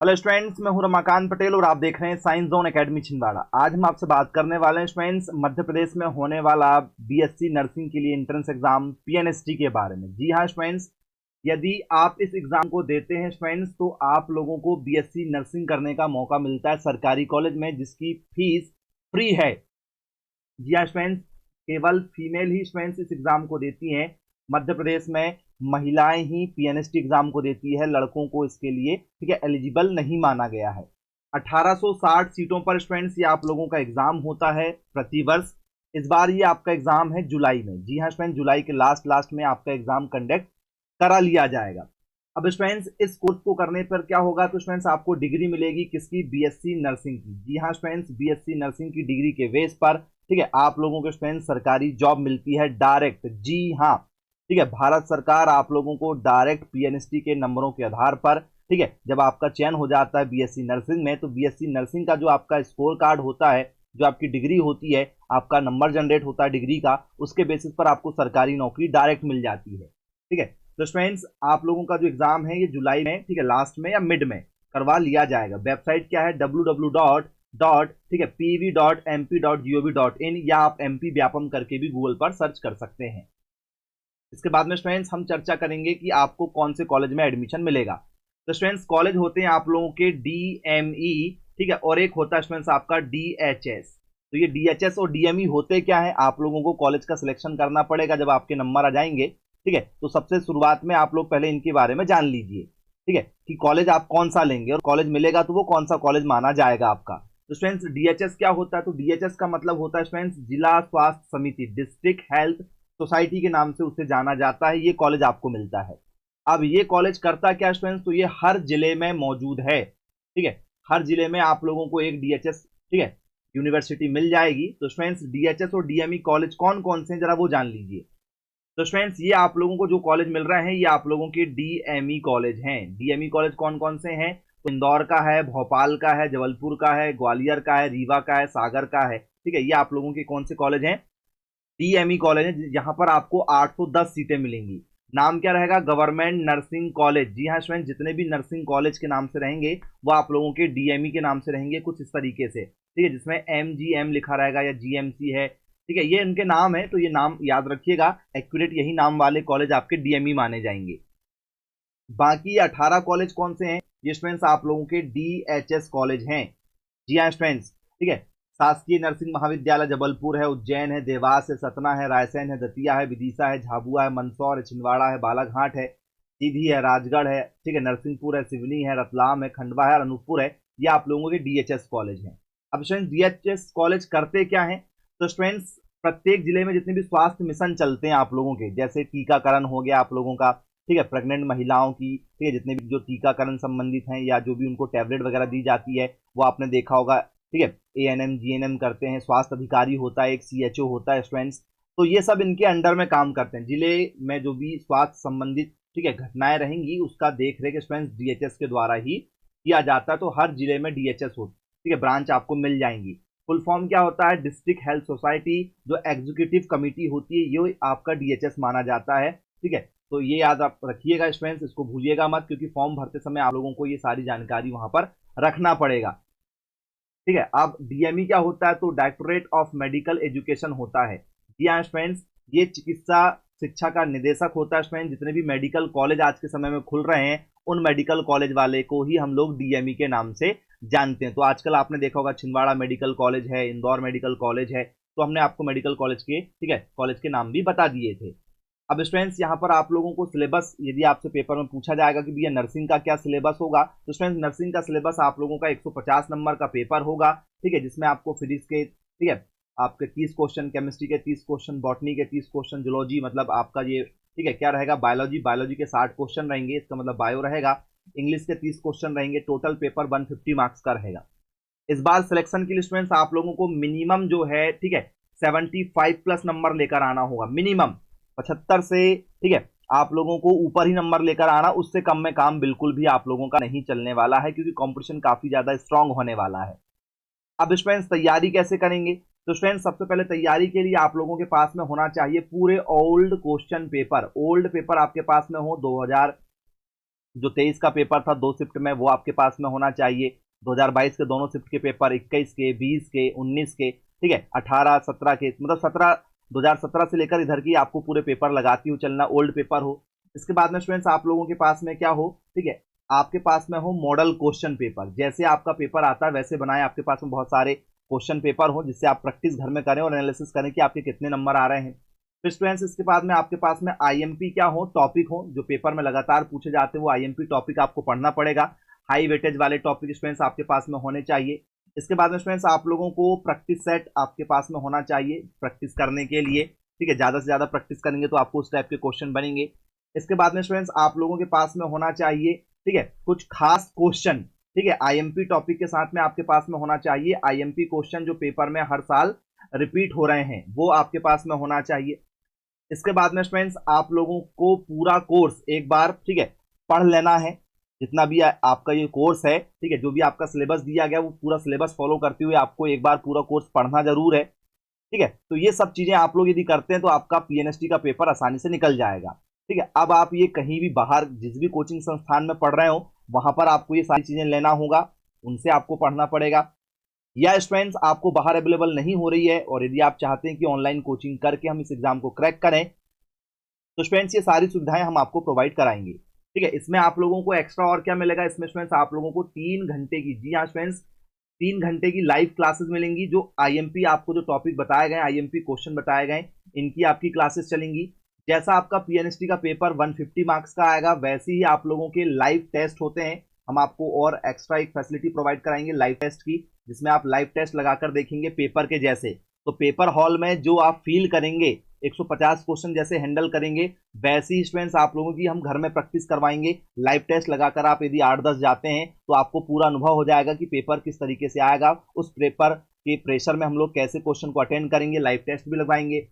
Hello students, मैं हूं रमाकांत पटेल और आप देख रहे हैं साइंस जोन एकेडमी छिंदवाड़ा। आज हम आपसे बात करने वाले हैं स्टूडेंट्स मध्य प्रदेश में होने वाला बीएससी नर्सिंग के लिए एंट्रेंस एग्जाम पीएनएसटी के बारे में। जी हाँ स्टूडेंट्स, यदि आप इस एग्जाम को देते हैं स्टूडेंट्स तो आप लोगों को बीएससी नर्सिंग करने का मौका मिलता है सरकारी कॉलेज में, जिसकी फीस फ्री है। जी हाँ स्टूडेंट्स, केवल फीमेल ही स्टूडेंट्स इस एग्जाम को देती हैं। मध्य प्रदेश में महिलाएं ही पीएनएसटी एग्जाम को देती है, लड़कों को इसके लिए ठीक है एलिजिबल नहीं माना गया है। 1860 सीटों पर स्टूडेंट्स ये आप लोगों का एग्जाम होता है प्रति वर्ष। इस बार ये आपका एग्जाम है जुलाई में। जी हाँ स्टूडेंट्स, जुलाई के लास्ट में आपका एग्जाम कंडक्ट करा लिया जाएगा। अब स्टूडेंट्स इस कोर्स को करने पर क्या होगा, तो स्टूडेंट्स आपको डिग्री मिलेगी किसकी, बीएससी नर्सिंग की। जी हाँ स्टूडेंट्स, बीएससी नर्सिंग की डिग्री के बेस पर ठीक है आप लोगों को स्टूडेंट्स सरकारी जॉब मिलती है डायरेक्ट। जी हाँ, ठीक है, भारत सरकार आप लोगों को डायरेक्ट पीएनएसटी के नंबरों के आधार पर ठीक है जब आपका चयन हो जाता है बीएससी नर्सिंग में, तो बीएससी नर्सिंग का जो आपका स्कोर कार्ड होता है, जो आपकी डिग्री होती है, आपका नंबर जनरेट होता है डिग्री का, उसके बेसिस पर आपको सरकारी नौकरी डायरेक्ट मिल जाती है। ठीक है, तो स्टूडेंट्स आप लोगों का जो एग्जाम है ये जुलाई में ठीक है लास्ट में या मिड में करवा लिया जाएगा। वेबसाइट क्या है, www. ठीक है pv.mp.gov.in, या आप एमपी व्यापम करके भी गूगल पर सर्च कर सकते हैं। इसके बाद में स्टूडेंट्स हम चर्चा करेंगे कि आपको कौन से कॉलेज में एडमिशन मिलेगा। तो स्टूडेंट्स कॉलेज होते हैं आप लोगों के डीएमई, ठीक है, और एक होता है स्टूडेंट्स आपका डीएचएस। तो ये डीएचएस और डीएमई होते क्या है, आप लोगों को कॉलेज का सिलेक्शन करना पड़ेगा जब आपके नंबर आ जाएंगे। ठीक है, तो सबसे शुरुआत में आप लोग पहले इनके बारे में जान लीजिए, ठीक है, कि कॉलेज आप कौन सा लेंगे और कॉलेज मिलेगा तो वो कौन सा कॉलेज माना जाएगा आपका। तो स्टूडेंट्स डीएचएस क्या होता है, तो डीएचएस का मतलब होता है स्टूडेंट्स जिला स्वास्थ्य समिति, डिस्ट्रिक्ट हेल्थ सोसाइटी के नाम से उसे जाना जाता है। ये कॉलेज आपको मिलता है। अब ये कॉलेज करता क्या स्टूडेंट्स, तो ये हर जिले में मौजूद है। ठीक है, हर जिले में आप लोगों को एक डीएचएस ठीक है यूनिवर्सिटी मिल जाएगी। तो स्टूडेंट्स डीएचएस और डीएमई कॉलेज कौन कौन से हैं जरा वो जान लीजिए। तो स्टूडेंट्स ये आप लोगों को जो कॉलेज मिल रहे हैं ये आप लोगों के डीएमई कॉलेज हैं। डीएमई कॉलेज कौन कौन से हैं, तो इंदौर का है, भोपाल का है, जबलपुर का है, ग्वालियर का है, रीवा का है, सागर का है। ठीक है, ये आप लोगों के कौन से कॉलेज हैं, डीएमई कॉलेज है, यहाँ पर आपको 810 सीटें मिलेंगी। नाम क्या रहेगा, गवर्नमेंट नर्सिंग कॉलेज। जी हाँ स्टूडेंट, जितने भी नर्सिंग कॉलेज के नाम से रहेंगे वो आप लोगों के डीएमई के नाम से रहेंगे, कुछ इस तरीके से। ठीक है, जिसमें एमजीएम लिखा रहेगा या जीएमसी है। ठीक है, ये इनके नाम है, तो ये नाम याद रखिएगा, एक्यूरेट यही नाम वाले कॉलेज आपके डीएमई माने जाएंगे। बाकी 18 कॉलेज कौन से हैं, ये स्टूडेंट्स आप लोगों के डीएचएस कॉलेज हैं। जी हाँ स्टूडेंट्स, ठीक है, शासकीय नर्सिंग महाविद्यालय जबलपुर है, उज्जैन है, देवास है, सतना है, रायसेन है, दतिया है, विदिशा है, झाबुआ है, मंदसौर है, छिंदवाड़ा है, बालाघाट है, सीधी है, राजगढ़ है, ठीक है, नरसिंहपुर है, सिवनी है, रतलाम है, खंडवा है और अनूपपुर है। ये आप लोगों के डीएचएस कॉलेज हैं। अब स्टूडेंट्स डीएचएस कॉलेज करते क्या है, तो स्टूडेंट्स प्रत्येक जिले में जितने भी स्वास्थ्य मिशन चलते हैं आप लोगों के, जैसे टीकाकरण हो गया आप लोगों का, ठीक है, प्रेग्नेंट महिलाओं की, ठीक है, जितने भी जो टीकाकरण संबंधित हैं या जो भी उनको टैबलेट वगैरह दी जाती है वो आपने देखा होगा। ठीक है, एएनएम जीएनएम करते हैं, स्वास्थ्य अधिकारी होता है, एक सीएचओ होता है स्टूडेंट्स। तो ये सब इनके अंडर में काम करते हैं। जिले में जो भी स्वास्थ्य संबंधित ठीक है घटनाएं रहेंगी उसका देख रेख स्टूडेंट्स डीएचएस के द्वारा ही किया जाता है। तो हर जिले में डीएचएस हो, ठीक है, ब्रांच आपको मिल जाएंगी। फुल फॉर्म क्या होता है, डिस्ट्रिक्ट हेल्थ सोसाइटी। जो एग्जीक्यूटिव कमिटी होती है ये आपका डीएचएस माना जाता है। ठीक है, तो ये याद आप रखिएगा स्टूडेंट्स, इसको भूलिएगा मत, क्योंकि फॉर्म भरते समय आप लोगों को ये सारी जानकारी वहां पर रखना पड़ेगा। ठीक है, अब डीएमई क्या होता है, तो डायरेक्टोरेट ऑफ मेडिकल एजुकेशन होता है। जी हाँ स्टूडेंट्स, ये चिकित्सा शिक्षा का निदेशक होता है स्टूडेंट। जितने भी मेडिकल कॉलेज आज के समय में खुल रहे हैं उन मेडिकल कॉलेज वाले को ही हम लोग डीएमई के नाम से जानते हैं। तो आजकल आपने देखा होगा छिंदवाड़ा मेडिकल कॉलेज है, इंदौर मेडिकल कॉलेज है, तो हमने आपको मेडिकल कॉलेज के ठीक है कॉलेज के नाम भी बता दिए थे। अब स्टूडेंट्स यहाँ पर आप लोगों को सिलेबस, यदि आपसे पेपर में पूछा जाएगा कि भैया नर्सिंग का क्या सिलेबस होगा, तो स्टूडेंट्स नर्सिंग का सिलेबस आप लोगों का 150 नंबर का पेपर होगा। ठीक है, जिसमें आपको फिजिक्स के ठीक है आपके 30 क्वेश्चन, केमिस्ट्री के 30 क्वेश्चन, बॉटनी के 30 क्वेश्चन, जूलॉजी मतलब आपका ये ठीक है क्या रहेगा, बायोलॉजी, बायोलॉजी के 60 क्वेश्चन रहेंगे, इसका मतलब बायो रहेगा। इंग्लिश के 30 क्वेश्चन रहेंगे। टोटल पेपर 150 मार्क्स का रहेगा। इस बार सिलेक्शन के लिए स्टूडेंट्स आप लोगों को मिनिमम जो है ठीक है 75 प्लस नंबर लेकर आना होगा। मिनिमम 75 से ठीक है आप लोगों को ऊपर ही नंबर लेकर आना, उससे कम में काम बिल्कुल भी आप लोगों का नहीं चलने वाला है, क्योंकि कंपटीशन काफी ज्यादा स्ट्रांग होने वाला है। अब स्टूडेंट्स तैयारी कैसे करेंगे, तो स्टूडेंट्स सबसे पहले तैयारी के लिए आप लोगों के पास में होना चाहिए पूरे old question paper. Old paper आपके पास में हो जो 23 का पेपर था 2 शिफ्ट में, वो आपके पास में होना चाहिए। 2022 के दोनों शिफ्ट के पेपर, 21 के, 20 के, 19 के, ठीक है, 18, 17 के, मतलब 2017 से लेकर इधर की आपको पूरे पेपर लगाती हुई चलना, ओल्ड पेपर हो। इसके बाद में स्टूडेंट्स आप लोगों के पास में क्या हो, ठीक है, आपके पास में हो मॉडल क्वेश्चन पेपर। जैसे आपका पेपर आता है वैसे बनाए, आपके पास में बहुत सारे क्वेश्चन पेपर हो जिससे आप प्रैक्टिस घर में करें और एनालिसिस करें कि आपके कितने नंबर आ रहे हैं। फिर स्टूडेंट्स इसके बाद में आपके पास में आईएमपी क्या हो, टॉपिक हो, जो पेपर में लगातार पूछे जाते हैं, वो आईएमपी टॉपिक आपको पढ़ना पड़ेगा। हाई वेटेज वाले टॉपिक स्टूडेंट्स आपके पास में होने चाहिए। इसके बाद में स्टूडेंट्स आप लोगों को प्रैक्टिस सेट आपके पास में होना चाहिए प्रैक्टिस करने के लिए, ठीक है, ज्यादा से ज्यादा प्रैक्टिस करेंगे तो आपको उस टाइप के क्वेश्चन बनेंगे। इसके बाद में स्टूडेंट्स आप लोगों के पास में होना चाहिए, ठीक है, कुछ खास क्वेश्चन, ठीक है, आईएमपी टॉपिक के साथ में आपके पास में होना चाहिए। आईएमपी क्वेश्चन जो पेपर में हर साल रिपीट हो रहे हैं वो आपके पास में होना चाहिए। इसके बाद में स्टूडेंट्स आप लोगों को पूरा कोर्स एक बार, ठीक है, पढ़ लेना है। जितना भी आपका ये कोर्स है, ठीक है, जो भी आपका सिलेबस दिया गया वो पूरा सिलेबस फॉलो करते हुए आपको एक बार पूरा कोर्स पढ़ना जरूर है, ठीक है। तो ये सब चीजें आप लोग यदि करते हैं तो आपका पीएनएसटी का पेपर आसानी से निकल जाएगा, ठीक है। अब आप ये कहीं भी बाहर जिस भी कोचिंग संस्थान में पढ़ रहे हो वहां पर आपको ये सारी चीजें लेना होगा, उनसे आपको पढ़ना पड़ेगा। या स्टूडेंट्स आपको बाहर अवेलेबल नहीं हो रही है और यदि आप चाहते हैं कि ऑनलाइन कोचिंग करके हम इस एग्जाम को क्रैक करें, तो स्टूडेंट्स ये सारी सुविधाएं हम आपको प्रोवाइड कराएंगे, ठीक है। इसमें आप लोगों को एक्स्ट्रा और क्या मिलेगा, इसमें स्टूडेंट्स आप लोगों को 3 घंटे की, जी हाँ स्टूडेंट्स, 3 घंटे की लाइव क्लासेस मिलेंगी। जो आईएमपी आपको जो टॉपिक बताए गए, आईएमपी क्वेश्चन बताए गए, इनकी आपकी क्लासेस चलेंगी। जैसा आपका पीएनएसटी का पेपर 150 मार्क्स का आएगा, वैसे ही आप लोगों के लाइव टेस्ट होते हैं। हम आपको और एक्स्ट्रा एक फैसिलिटी प्रोवाइड कराएंगे लाइव टेस्ट की, जिसमें आप लाइव टेस्ट लगाकर देखेंगे पेपर के जैसे। तो पेपर हॉल में जो आप फील करेंगे, 150 क्वेश्चन जैसे हैंडल करेंगे, वैसे ही स्टूडेंट्स आप लोगों की हम घर में प्रैक्टिस करवाएंगे। लाइव टेस्ट लगाकर आप यदि 8-10 जाते हैं तो आपको पूरा अनुभव हो जाएगा कि पेपर किस तरीके से आएगा। उस पेपर के प्रेशर में हम लोग कैसे क्वेश्चन को अटेंड करेंगे, लाइव टेस्ट भी लगवाएंगे।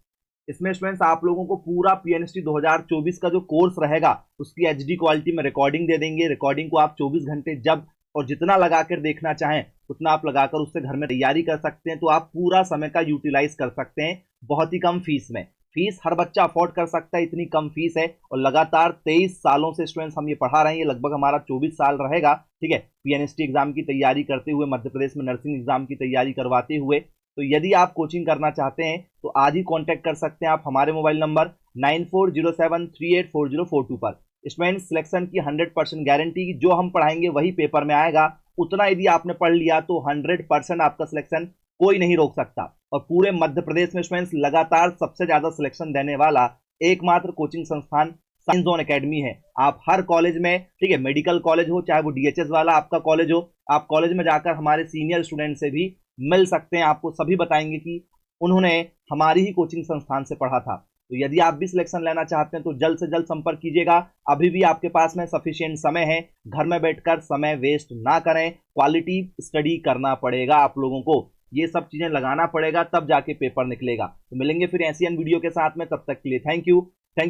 इसमें स्टूडेंट्स आप लोगों को पूरा पीएनएसटी 2024 का जो कोर्स रहेगा उसकी एचडी क्वालिटी में रिकॉर्डिंग दे देंगे। रिकॉर्डिंग को आप 24 घंटे जब और जितना लगाकर देखना चाहें उतना आप लगाकर उससे घर में तैयारी कर सकते हैं। तो आप पूरा समय का यूटिलाइज कर सकते हैं बहुत ही कम फीस में। फीस हर बच्चा अफोर्ड कर सकता है, इतनी कम फीस है। और लगातार 23 सालों से स्टूडेंट्स हम ये पढ़ा रहे हैं, ये लगभग हमारा 24 साल रहेगा, ठीक है, पीएनएसटी एग्जाम की तैयारी करते हुए, मध्य प्रदेश में नर्सिंग एग्जाम की तैयारी करवाते हुए। तो यदि आप कोचिंग करना चाहते हैं तो आज ही कांटेक्ट कर सकते हैं आप हमारे मोबाइल नंबर 9407384042 पर। स्टूडेंट्स सिलेक्शन की 100% गारंटी, जो हम पढ़ाएंगे वही पेपर में आएगा। उतना यदि आपने पढ़ लिया तो 100% आपका सिलेक्शन कोई नहीं रोक सकता। और पूरे मध्य प्रदेश में स्टूडेंट्स लगातार सबसे ज्यादा सिलेक्शन देने वाला एकमात्र कोचिंग संस्थान साइंस जोन एकेडमी है। आप हर कॉलेज में, ठीक है, मेडिकल कॉलेज हो चाहे वो डीएचएस वाला आपका कॉलेज हो, आप कॉलेज में जाकर हमारे सीनियर स्टूडेंट से भी मिल सकते हैं। आपको सभी बताएंगे कि उन्होंने हमारी ही कोचिंग संस्थान से पढ़ा था। तो यदि आप भी सिलेक्शन लेना चाहते हैं तो जल्द से जल्द संपर्क कीजिएगा। अभी भी आपके पास में सफिशिएंट समय है, घर में बैठकर समय वेस्ट ना करें। क्वालिटी स्टडी करना पड़ेगा आप लोगों को, ये सब चीजें लगाना पड़ेगा, तब जाके पेपर निकलेगा। तो मिलेंगे फिर ऐसी वीडियो के साथ में, तब तक के लिए thank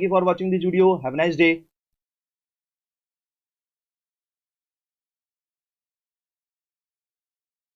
you for watching this video. Have a nice day.